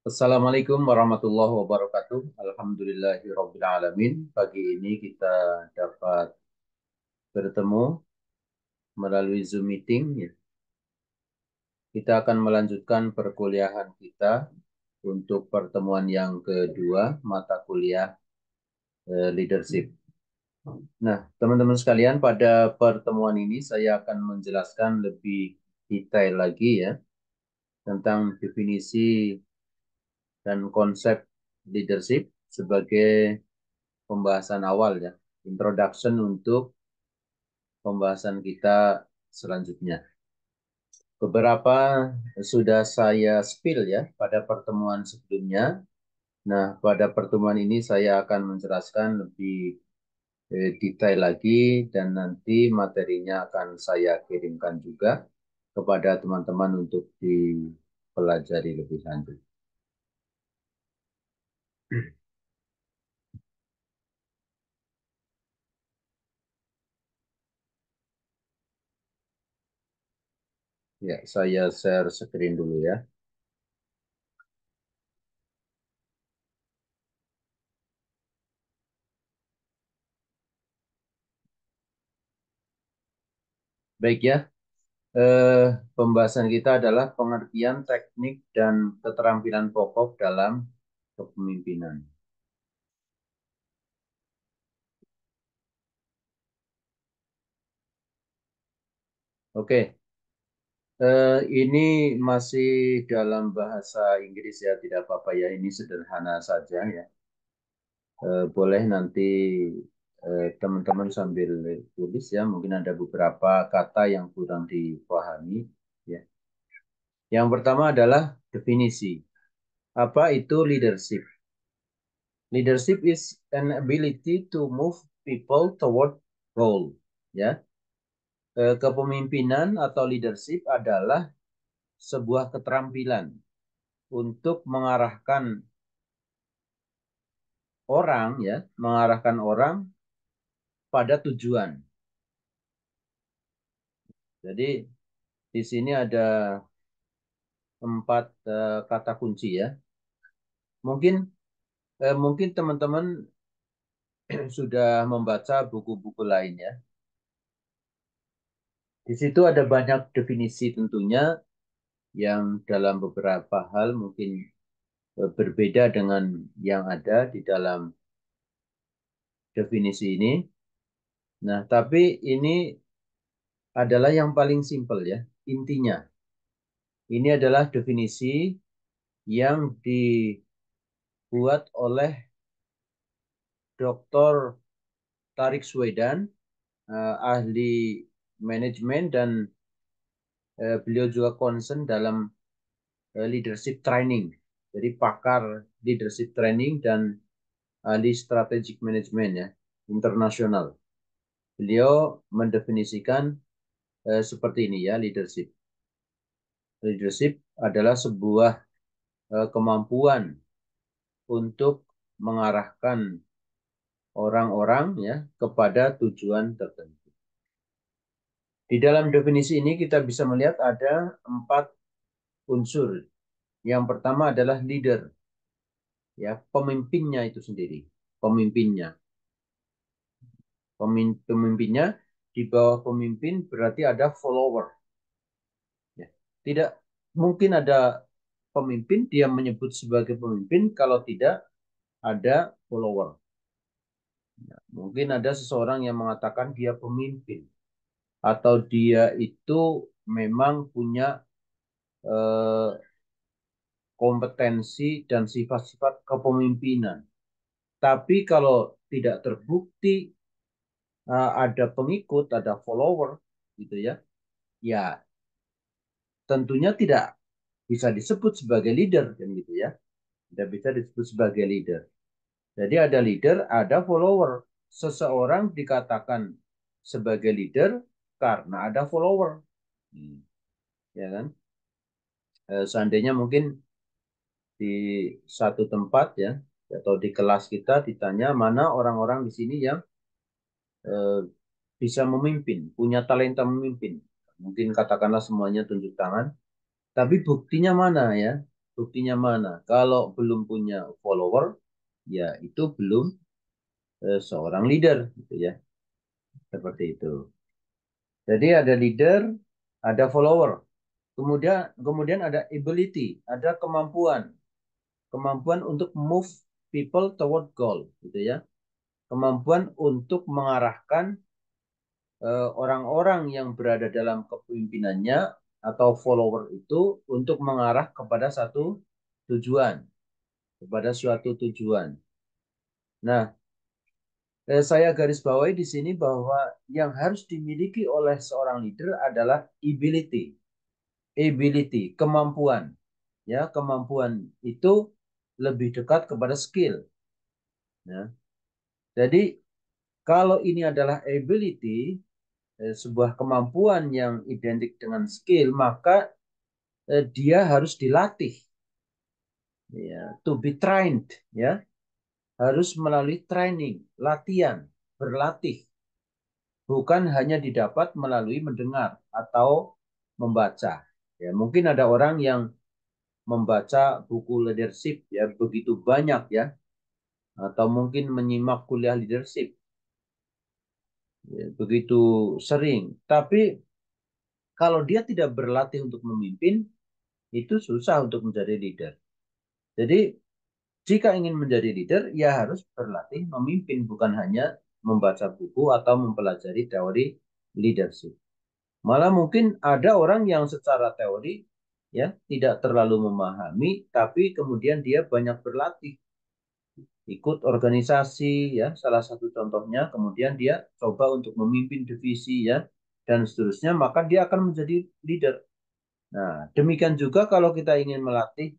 Assalamualaikum warahmatullahi wabarakatuh. Alhamdulillahirabbil alamin. Pagi ini kita dapat bertemu melalui Zoom meeting. Kita akan melanjutkan perkuliahan kita untuk pertemuan yang kedua, mata kuliah leadership. Nah, teman-teman sekalian, pada pertemuan ini saya akan menjelaskan lebih detail lagi ya tentang definisi dan konsep leadership sebagai pembahasan awal ya, introduction untuk pembahasan kita selanjutnya. Beberapa sudah saya spill ya pada pertemuan sebelumnya. Nah, pada pertemuan ini saya akan menjelaskan lebih detail lagi dan nanti materinya akan saya kirimkan juga kepada teman-teman untuk dipelajari lebih lanjut. Ya, saya share screen dulu ya. Baik ya, eh, pembahasan kita adalah pengertian teknik dan keterampilan pokok dalam kepemimpinan. Oke, ini masih dalam bahasa Inggris ya, tidak apa-apa ya, ini sederhana saja ya. Boleh nanti teman-teman sambil tulis ya, mungkin ada beberapa kata yang kurang dipahami ya. Yang pertama adalah definisi. Apa itu leadership? Leadership is an ability to move people toward goal. Ya, kepemimpinan atau leadership adalah sebuah keterampilan untuk mengarahkan orang pada tujuan. Jadi di sini ada 4 kata kunci ya. Mungkin teman-teman sudah membaca buku-buku lainnya. Di situ ada banyak definisi tentunya yang dalam beberapa hal mungkin berbeda dengan yang ada di dalam definisi ini. Nah, tapi ini adalah yang paling simpel ya, intinya. Ini adalah definisi yang dibuat oleh Dr. Tarik Swedan, ahli manajemen dan beliau juga concern dalam leadership training. Jadi pakar leadership training dan ahli strategic management ya, internasional. Beliau mendefinisikan seperti ini ya leadership. Leadership adalah sebuah kemampuan untuk mengarahkan orang-orang ya kepada tujuan tertentu. Di dalam definisi ini kita bisa melihat ada 4 unsur. Yang pertama adalah leader, ya pemimpinnya itu sendiri, pemimpinnya, pemimpinnya di bawah pemimpin berarti ada follower. Ya. Tidak mungkin ada pemimpin dia menyebut sebagai pemimpin kalau tidak ada follower. Ya. Mungkin ada seseorang yang mengatakan dia pemimpin atau dia itu memang punya eh, kompetensi dan sifat-sifat kepemimpinan. Tapi kalau tidak terbukti ada pengikut, ada follower, gitu ya, ya tentunya tidak bisa disebut sebagai leader, kan gitu ya, tidak bisa disebut sebagai leader. Jadi ada leader, ada follower. Seseorang dikatakan sebagai leader karena ada follower, ya kan? Seandainya mungkin di satu tempat ya, atau di kelas kita ditanya mana orang-orang di sini yang eh, bisa memimpin, punya talenta memimpin. Mungkin katakanlah semuanya tunjuk tangan, tapi buktinya mana ya? Buktinya mana? Kalau belum punya follower, ya itu belum seorang leader, gitu ya. Seperti itu. Jadi ada leader, ada follower. Kemudian ada ability, ada kemampuan. Kemampuan untuk move people toward goal, gitu ya. Kemampuan untuk mengarahkan orang-orang yang berada dalam kepemimpinannya atau follower itu untuk mengarah kepada satu tujuan, kepada suatu tujuan. Nah, saya garis bawahi di sini bahwa yang harus dimiliki oleh seorang leader adalah ability, kemampuan. Ya, kemampuan itu lebih dekat kepada skill. Ya. Jadi kalau ini adalah ability, sebuah kemampuan yang identik dengan skill, maka dia harus dilatih, ya, to be trained, ya, harus melalui training, latihan, berlatih, bukan hanya didapat melalui mendengar atau membaca. Ya, mungkin ada orang yang membaca buku leadership ya begitu banyak ya, atau mungkin menyimak kuliah leadership ya, begitu sering. Tapi kalau dia tidak berlatih untuk memimpin, itu susah untuk menjadi leader. Jadi jika ingin menjadi leader, ya harus berlatih memimpin, bukan hanya membaca buku atau mempelajari teori leadership. Malah mungkin ada orang yang secara teori ya tidak terlalu memahami, tapi kemudian dia banyak berlatih, ikut organisasi ya, salah satu contohnya, kemudian dia coba untuk memimpin divisi ya dan seterusnya, maka dia akan menjadi leader. Nah, demikian juga kalau kita ingin melatih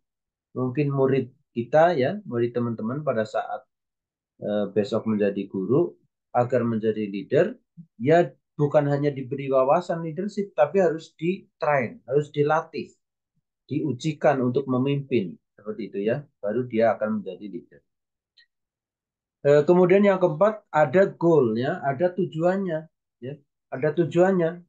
mungkin murid kita ya, murid teman-teman pada saat besok menjadi guru agar menjadi leader, ya bukan hanya diberi wawasan leadership, tapi harus di-train, harus dilatih, diujikan untuk memimpin. Seperti itu ya, baru dia akan menjadi leader. Kemudian yang keempat, ada goal-nya, ada tujuannya. Ya, ada tujuannya.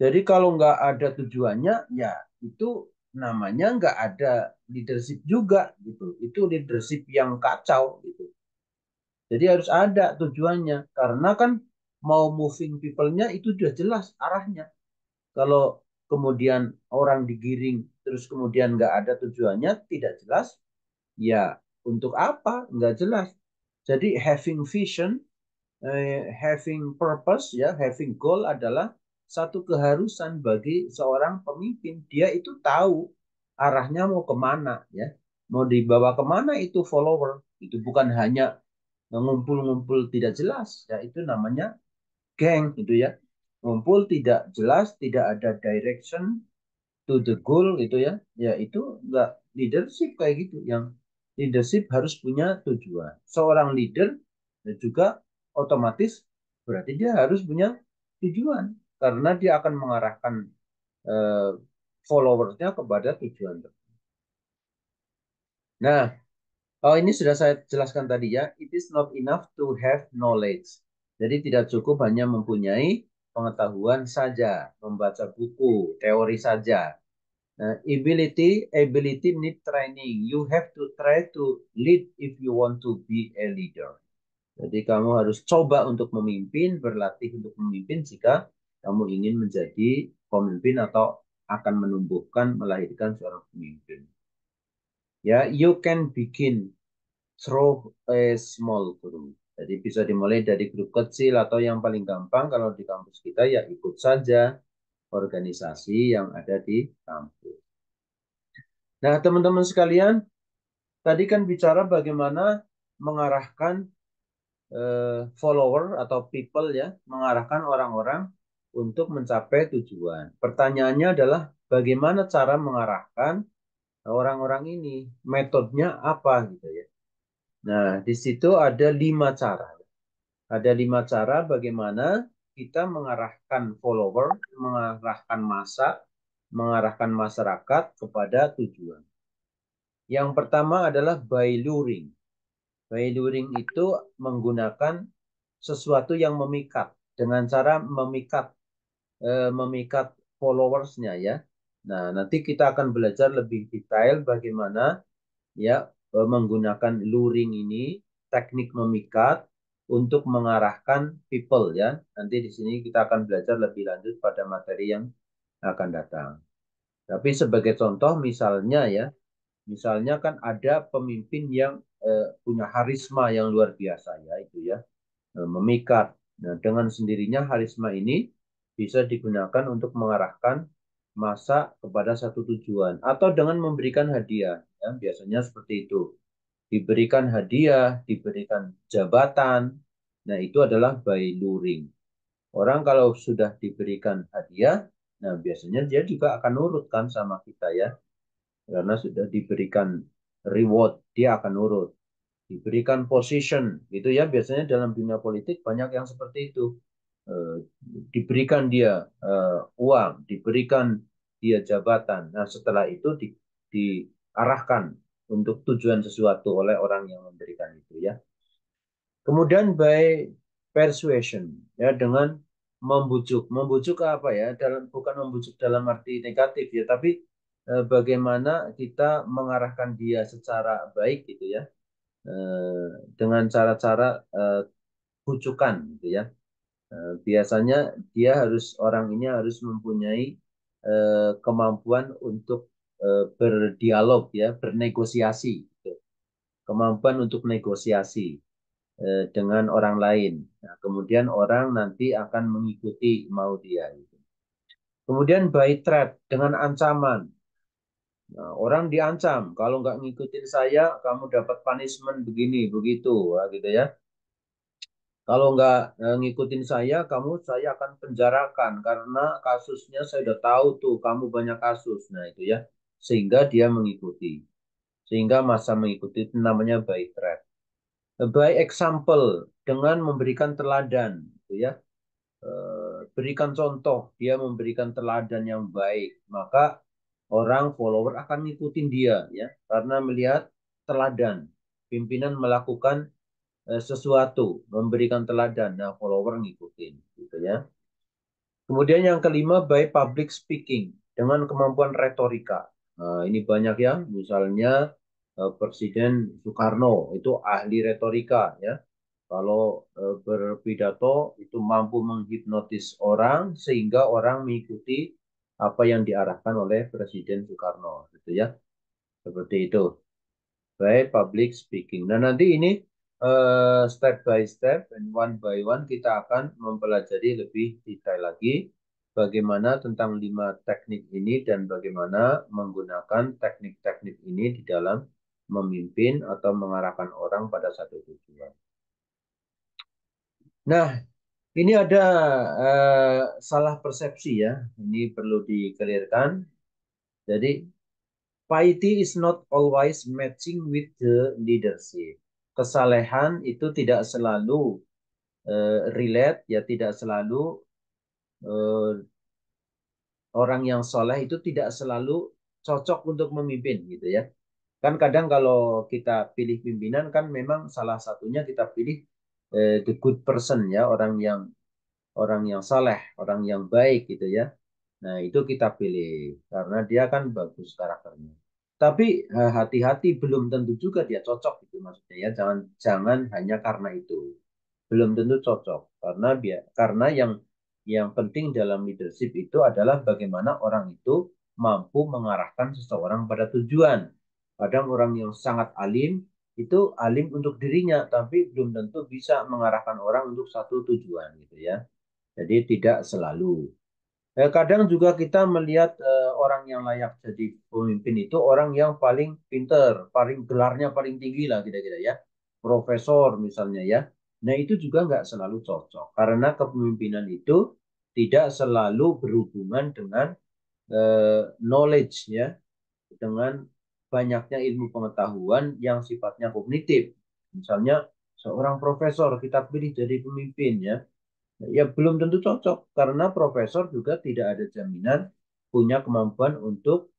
Jadi kalau nggak ada tujuannya, ya itu namanya nggak ada leadership juga gitu. Itu leadership yang kacau gitu. Jadi harus ada tujuannya. Karena kan mau moving people-nya itu sudah jelas arahnya. Kalau kemudian orang digiring terus kemudian nggak ada tujuannya, tidak jelas, ya untuk apa? Nggak jelas. Jadi having vision, having purpose, ya having goal adalah satu keharusan bagi seorang pemimpin. Dia itu tahu arahnya mau kemana, ya mau dibawa kemana itu follower. Itu bukan hanya ngumpul-ngumpul tidak jelas, ya itu namanya geng gitu ya. Ngumpul tidak jelas, tidak ada direction to the goal gitu ya. Ya itu enggak leadership kayak gitu. Yang leadership harus punya tujuan. Seorang leader juga otomatis berarti dia harus punya tujuan karena dia akan mengarahkan eh, followersnya kepada tujuan. Nah, oh, ini sudah saya jelaskan tadi ya. It is not enough to have knowledge. Jadi tidak cukup hanya mempunyai pengetahuan saja, membaca buku, teori saja. Ability need training. You have to try to lead if you want to be a leader. Jadi kamu harus coba untuk memimpin, berlatih untuk memimpin jika kamu ingin menjadi pemimpin atau akan menumbuhkan, melahirkan seorang pemimpin. Ya, you can begin through a small group. Jadi bisa dimulai dari grup kecil atau yang paling gampang kalau di kampus kita ya ikut saja organisasi yang ada di kampus. Nah, teman-teman sekalian, tadi kan bicara bagaimana mengarahkan follower atau people ya, mengarahkan orang-orang untuk mencapai tujuan. Pertanyaannya adalah bagaimana cara mengarahkan orang-orang ini, metodenya apa gitu ya. Nah, di situ ada 5 cara. Ada 5 cara bagaimana kita mengarahkan follower, mengarahkan massa, mengarahkan masyarakat kepada tujuan. Yang pertama adalah by luring. By luring itu menggunakan sesuatu yang memikat dengan cara memikat followersnya ya. Nah, nanti kita akan belajar lebih detail bagaimana ya menggunakan luring ini, teknik memikat untuk mengarahkan people ya. Nanti di sini kita akan belajar lebih lanjut pada materi yang akan datang. Tapi sebagai contoh misalnya ya, misalnya kan ada pemimpin yang punya harisma yang luar biasa ya itu ya, memikat. Nah, dengan sendirinya harisma ini bisa digunakan untuk mengarahkan massa kepada satu tujuan atau dengan memberikan hadiah ya, biasanya seperti itu. Diberikan hadiah, diberikan jabatan. Nah, itu adalah by luring. Orang kalau sudah diberikan hadiah, nah biasanya dia juga akan nurut kan sama kita ya. Karena sudah diberikan reward, dia akan nurut. Diberikan position, gitu ya. Biasanya dalam dunia politik banyak yang seperti itu. Eh, Diberikan dia uang, diberikan dia jabatan. Nah, setelah itu diarahkan untuk tujuan sesuatu oleh orang yang memberikan itu ya. Kemudian by persuasion ya dengan membujuk. Membujuk apa ya? Bukan membujuk dalam arti negatif ya, tapi bagaimana kita mengarahkan dia secara baik gitu ya. Dengan cara-cara bujukan gitu ya. Biasanya orang ini harus mempunyai kemampuan untuk berdialog ya, bernegosiasi gitu. Kemampuan untuk negosiasi dengan orang lain. Nah, kemudian orang nanti akan mengikuti mau dia. Gitu. Kemudian by threat dengan ancaman. Nah, orang diancam, kalau nggak ngikutin saya, kamu dapat punishment begini, begitu, gitu ya. Kalau nggak ngikutin saya akan penjarakan karena kasusnya saya udah tahu tuh, kamu banyak kasus. Nah, itu ya. Sehingga dia mengikuti. Sehingga masa mengikuti itu namanya by threat. By example, dengan memberikan teladan. Gitu ya. Berikan contoh, dia memberikan teladan yang baik, maka orang follower akan ngikutin dia ya karena melihat teladan pimpinan melakukan sesuatu, memberikan teladan, nah follower ngikutin gitu ya. Kemudian yang kelima by public speaking dengan kemampuan retorika. Nah, ini banyak ya, misalnya Presiden Soekarno itu ahli retorika ya. Kalau berpidato itu mampu menghipnotis orang sehingga orang mengikuti apa yang diarahkan oleh Presiden Soekarno, gitu ya. Seperti itu. Baik, public speaking. Nah, nanti ini step by step dan one by one kita akan mempelajari lebih detail lagi bagaimana tentang 5 teknik ini dan bagaimana menggunakan teknik-teknik ini di dalam memimpin atau mengarahkan orang pada satu tujuan. Nah, ini ada salah persepsi ya. Ini perlu dikelirkan. Jadi, piety is not always matching with the leadership. Kesalehan itu tidak selalu relate, ya tidak selalu eh, orang yang soleh itu tidak selalu cocok untuk memimpin gitu ya. Kan kadang kalau kita pilih pimpinan kan memang salah satunya kita pilih the good person ya, orang yang saleh, orang yang baik gitu ya. Nah, itu kita pilih karena dia kan bagus karakternya. Tapi hati-hati belum tentu juga dia cocok gitu maksudnya ya. Jangan jangan hanya karena itu. Belum tentu cocok karena yang penting dalam leadership itu adalah bagaimana orang itu mampu mengarahkan seseorang pada tujuan. Kadang orang yang sangat alim itu alim untuk dirinya tapi belum tentu bisa mengarahkan orang untuk satu tujuan gitu ya. Jadi tidak selalu. Kadang juga kita melihat orang yang layak jadi pemimpin itu orang yang paling pinter, paling gelarnya paling tinggi lah kira-kira ya. Profesor misalnya ya. Nah itu juga nggak selalu cocok. Karena kepemimpinan itu tidak selalu berhubungan dengan knowledge ya. Dengan banyaknya ilmu pengetahuan yang sifatnya kognitif. Misalnya seorang profesor kita pilih jadi pemimpin ya. Ya belum tentu cocok karena profesor juga tidak ada jaminan punya kemampuan untuk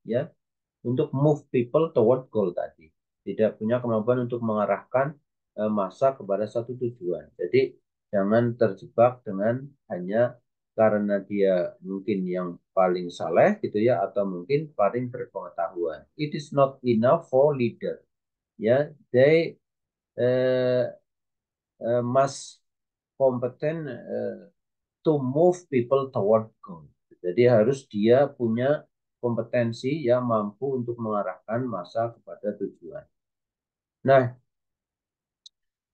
move people toward goal tadi. Tidak punya kemampuan untuk mengarahkan massa kepada satu tujuan. Jadi jangan terjebak dengan hanya karena dia mungkin yang paling saleh gitu ya, atau mungkin paling berpengetahuan. It is not enough for leader. Ya, they uh, must competent to move people toward goal. Jadi harus dia punya kompetensi yang mampu untuk mengarahkan massa kepada tujuan. Nah,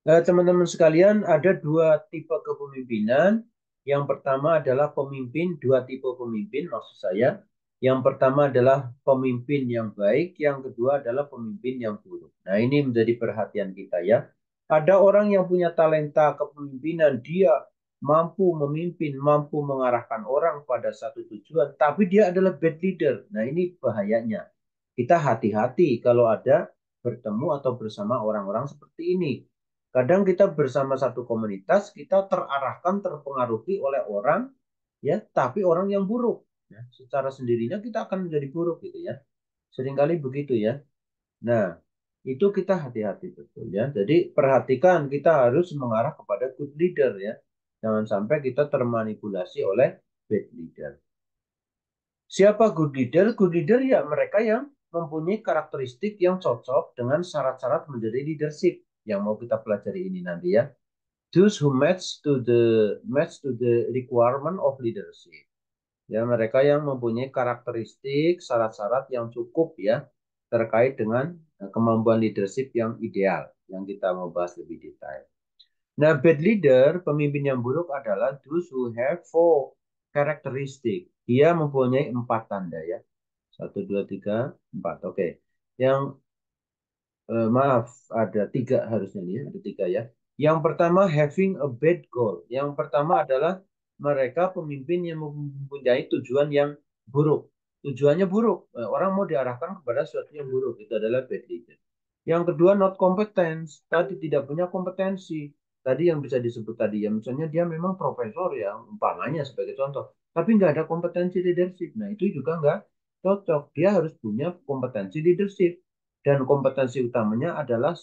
teman-teman sekalian, ada dua tipe kepemimpinan. Yang pertama adalah pemimpin, dua tipe pemimpin maksud saya. Yang pertama adalah pemimpin yang baik, yang kedua adalah pemimpin yang buruk. Nah, ini menjadi perhatian kita ya. Ada orang yang punya talenta kepemimpinan, dia mampu memimpin, mampu mengarahkan orang pada satu tujuan, tapi dia adalah bad leader. Nah, ini bahayanya. Kita hati-hati kalau ada bertemu atau bersama orang-orang seperti ini. Kadang kita bersama satu komunitas, kita terarahkan, terpengaruhi oleh orang, ya, tapi orang yang buruk. Ya, secara sendirinya kita akan menjadi buruk gitu ya. Seringkali begitu ya. Nah, itu kita hati-hati betul ya. Jadi perhatikan kita harus mengarah kepada good leader ya. Jangan sampai kita termanipulasi oleh bad leader. Siapa good leader? Good leader ya mereka yang mempunyai karakteristik yang cocok dengan syarat-syarat menjadi leadership yang mau kita pelajari ini nanti ya. Those who match to the requirement of leadership. Ya, mereka yang mempunyai karakteristik syarat-syarat yang cukup ya terkait dengan kemampuan leadership yang ideal yang kita mau bahas lebih detail. Nah, bad leader, pemimpin yang buruk adalah those who have four characteristic. Dia mempunyai 4 tanda ya. Satu, dua, tiga, empat. Oke. Yang maaf, ada 3 harusnya nih, ada 3 ya. Yang pertama, having a bad goal. Yang pertama adalah mereka pemimpin yang mempunyai tujuan yang buruk. Tujuannya buruk. Orang mau diarahkan kepada sesuatu yang buruk. Itu adalah bad leader. Yang kedua, not competence. Tadi tidak punya kompetensi. Tadi yang bisa disebut tadi ya. Misalnya dia memang profesor ya, umpamanya sebagai contoh. Tapi nggak ada kompetensi leadership. Nah, itu juga nggak cocok. Dia harus punya kompetensi leadership dan kompetensi utamanya adalah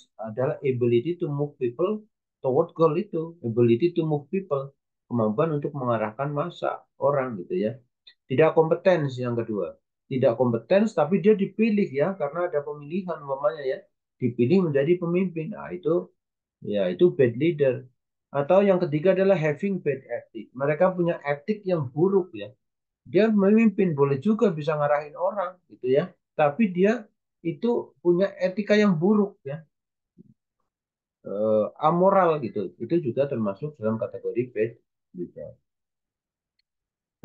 ability to move people toward goal itu, ability to move people, kemampuan untuk mengarahkan massa orang gitu ya. Tidak kompeten yang kedua, tidak kompeten tapi dia dipilih ya karena ada pemilihan umpamanya ya, dipilih menjadi pemimpin. Nah, itu ya itu bad leader. Atau yang ketiga adalah having bad ethic. Mereka punya etik yang buruk ya. Dia memimpin boleh juga bisa ngarahin orang gitu ya, tapi dia itu punya etika yang buruk ya, amoral gitu. Itu juga termasuk dalam kategori bad leader.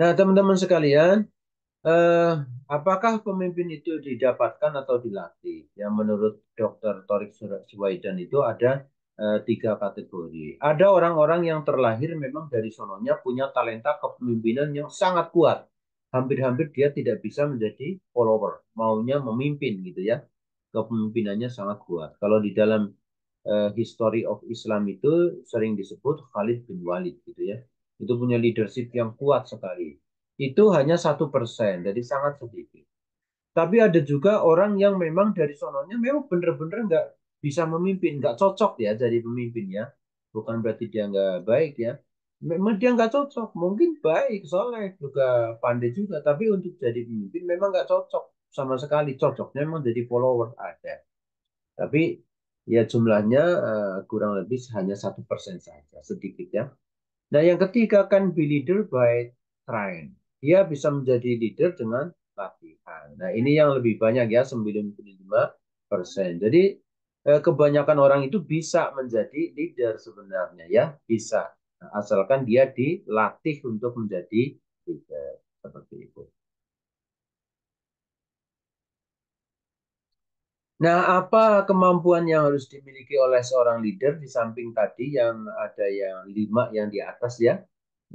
Nah, teman-teman sekalian, eh, apakah pemimpin itu didapatkan atau dilatih? Yang menurut Dr. Torik Suwaidan itu ada 3 kategori. Ada orang-orang yang terlahir memang dari sononya punya talenta kepemimpinan yang sangat kuat. Hampir-hampir dia tidak bisa menjadi follower, maunya memimpin gitu ya. Kepemimpinannya sangat kuat. Kalau di dalam History of Islam itu sering disebut Khalid bin Walid gitu ya. Itu punya leadership yang kuat sekali. Itu hanya 1%, jadi sangat sedikit. Tapi ada juga orang yang memang dari sononya memang benar-benar nggak bisa memimpin, nggak cocok ya jadi pemimpin ya. Bukan berarti dia nggak baik ya. Memang dia nggak cocok. Mungkin baik, soleh, juga pandai juga. Tapi untuk jadi pemimpin memang nggak cocok sama sekali. Cocoknya memang jadi follower ada. Tapi ya jumlahnya kurang lebih hanya 1% saja, sedikit ya. Nah, yang ketiga kan be leader by train. Dia bisa menjadi leader dengan latihan. Nah, ini yang lebih banyak ya, 95%. Jadi kebanyakan orang itu bisa menjadi leader sebenarnya ya, bisa. Nah, asalkan dia dilatih untuk menjadi leader seperti itu. Nah, apa kemampuan yang harus dimiliki oleh seorang leader di samping tadi yang ada yang 5 yang di atas ya?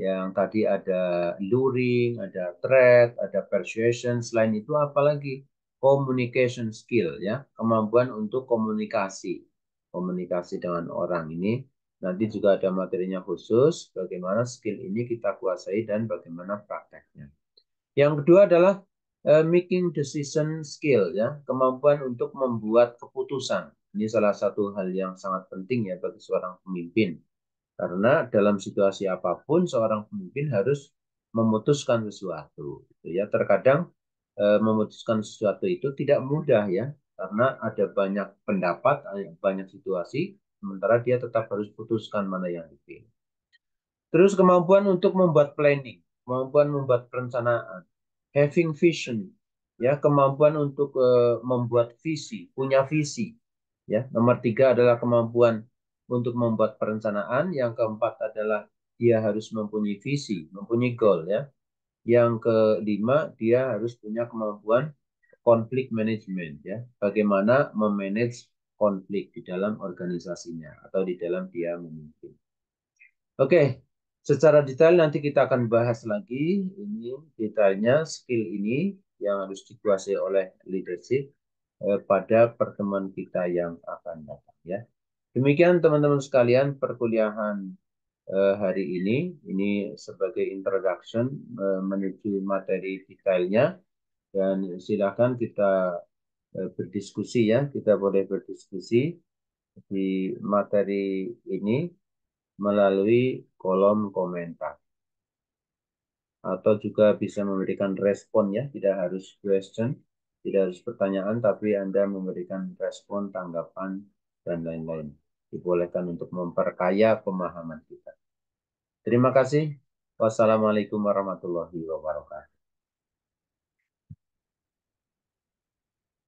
Yang tadi ada luring, ada threat, ada persuasion. Selain itu apa lagi? Communication skill ya, kemampuan untuk komunikasi. Komunikasi dengan orang ini. Nanti juga ada materinya khusus bagaimana skill ini kita kuasai dan bagaimana prakteknya. Yang kedua adalah making decision skill ya, kemampuan untuk membuat keputusan. Ini salah satu hal yang sangat penting ya bagi seorang pemimpin. Karena dalam situasi apapun seorang pemimpin harus memutuskan sesuatu. Gitu ya. Terkadang memutuskan sesuatu itu tidak mudah ya, karena ada banyak pendapat, banyak situasi, sementara dia tetap harus putuskan mana yang dipilih. Terus kemampuan untuk membuat planning, kemampuan membuat perencanaan, having vision, ya kemampuan untuk membuat visi, punya visi. Ya, nomor 3 adalah kemampuan untuk membuat perencanaan. Yang keempat adalah dia harus mempunyai visi, mempunyai goal ya. Yang kelima dia harus punya kemampuan konflik management ya. Bagaimana memanage konflik di dalam organisasinya atau di dalam dia memimpin. Oke, secara detail nanti kita akan bahas lagi ini detailnya skill ini yang harus dikuasai oleh leadership pada pertemuan kita yang akan datang ya. Demikian teman-teman sekalian perkuliahan hari ini sebagai introduction menuju materi detailnya dan silakan kita berdiskusi ya, kita boleh berdiskusi di materi ini melalui kolom komentar atau juga bisa memberikan respon ya, tidak harus question, tidak harus pertanyaan, tapi Anda memberikan respon, tanggapan, dan lain-lain. Dibolehkan untuk memperkaya pemahaman kita. Terima kasih. Wassalamualaikum warahmatullahi wabarakatuh.